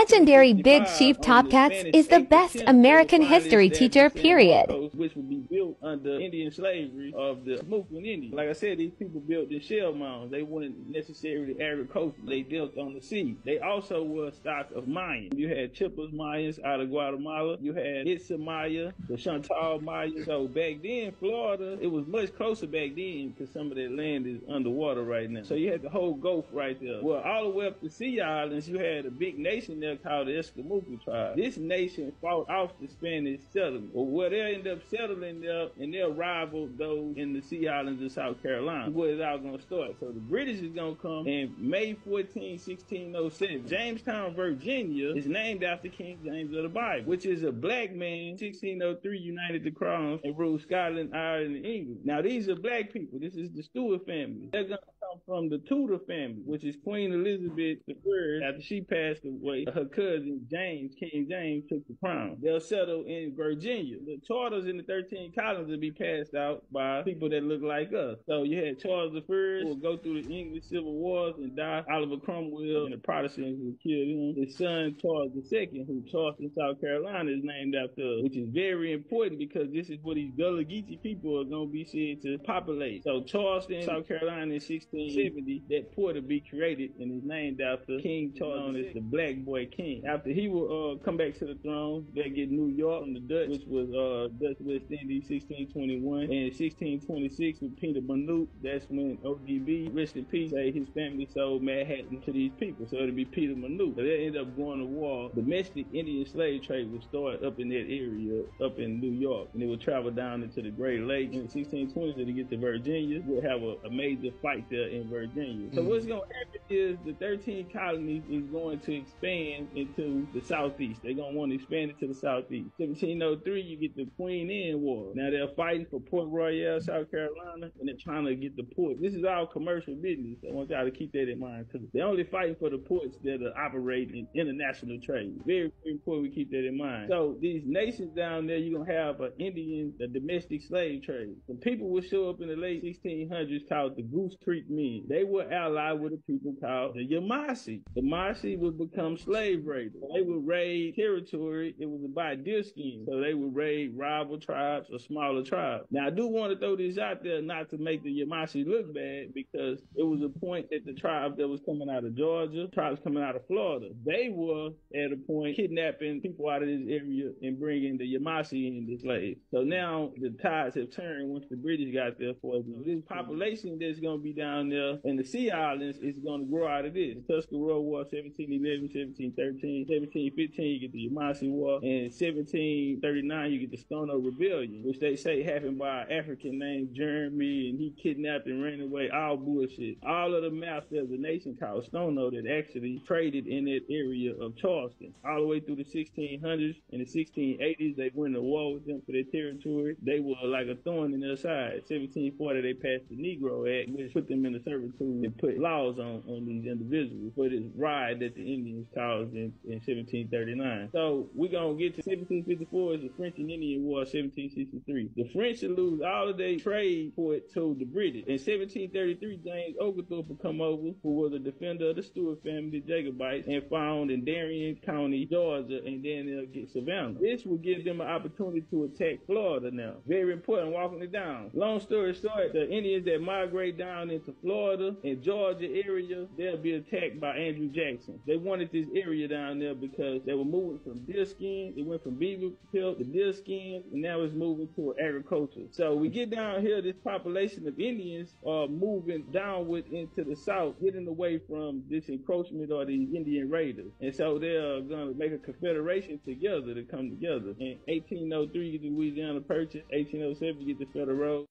legendary Big Chief Topcats is the best American history teacher, period. Which would be built under Indian slavery of the Pamunkey Indians. Like I said, these people built the shell mounds. They weren't necessarily agricultural. They built on the sea. They also were stock of Mayans. You had Chippers Mayans out of Guatemala. You had Itza Maya, the Chantal Maya. So back then, Florida, it was much closer back then because some of that land is underwater right now. So you had the whole Gulf right there. Well, all the way up to Sea Islands, you had a big nation there called the Escamouche tribe. This nation fought off the Spanish settlement. Well, where they end up settling there, and they'll rival those in the Sea Islands of South Carolina. Where it's all going to start. So the British is going to come in May 14, 1607. Jamestown, Virginia is named after King James of the Bible, which is a black man. 1603 united the crowns and ruled Scotland, Ireland, and England. Now these are black people. This is the Stuart family. They're going to come from the Tudor family, which is Queen Elizabeth I. After she passed away, her cousin James, King James, took the crown. They'll settle in Virginia. The charters in the 13 colonies will be passed out by people that look like us. So you had Charles I, who will go through the English Civil Wars and die. Oliver Cromwell and the Protestants who killed him. His son Charles II, who Charleston, South Carolina, is named after, which is very important because this is what these Gullah Geechee people are going to be said to populate. So Charleston, South Carolina in 1670, that port will be created and is named after King Charles, known as the Black Boy King. After he will come back to the throne, they get New York from the Dutch, which was Dutch West Indies, 1621. And 1626 with Peter Manute, that's when ODB, rest in peace, say his family sold Manhattan to these people. So it'll be Peter Manute. So they end up going to war. Domestic Indian slave trade would start up in that area, up in New York, and it would travel down into the Great Lakes. In the 1620s, to get to Virginia, we'll have a major fight there in Virginia. So what's going to happen is the 13 colonies is going to expand into the southeast. They're going to want to expand it to the southeast. 1703, you get the Queen Anne War. Now they're fighting for Port Royal, South Carolina, and they're trying to get the port. This is all commercial business. I want y'all to keep that in mind too. They're only fighting for the ports that are operating in international trade. Very, very important we keep that in mind. So these nations down there, you're going to have a domestic slave trade. Some people will show up in the late 1600s called the Goose Creek Men. They were allied with a people called the Yamasee. The Yamasee would become slave raiders. They would raid territory. It was about deer skin. So they would raid rival tribes or smaller tribes. Now I do want to throw this out there not to make the Yamasee look bad because it was a point that the tribe that was coming out of Georgia, tribes coming out of Florida, they were at a point kidnapping people out of this area and bringing the Yamasee in the slaves. So now the tides have turned once the British got there for us. This population that's going to be down there in the Sea Islands is going to grow out of this. The Tuscarora War, 1711, 1713, 1715, you get the Yamasee War, and 1739, you get the Stono Rebellion, which they say happened by an African named Jeremy, and he kidnapped and ran away. All bullshit. All of the maps, there's a nation called Stono that actually traded in that area of Charleston. All the way through the 1600s and the 1680s, they went to war with them for their territory. They were like a thorn in their side. 1740, they passed the Negro Act, which put them in the servitude and put laws on these individuals for this riot that the Indians caused in 1739. So we're going to get to 1754 is the French and Indian War, 1763. The French will lose all of their trade port to the British. In 1733, James Oglethorpe will come over, who was a defender of the Stuart family, the Jacobites, and found in Darien County, Georgia, and then they'll get Savannah. This will give them an opportunity to attack Florida now. Very important, walking it down. Long story short, the Indians that migrate down into Florida and Georgia area, they'll be attacked by Andrew Jackson. They wanted this area down there because they were moving from deer skin. It went from beaver pelt to deer skin, and now it's moving to agriculture. So we get down here, this population of Indians are moving downward into the south, getting away from this encroachment or these Indian raiders. And so they're going to make a confederation together to come together. In 1803, you get the Louisiana Purchase. 1807, you get the Federal.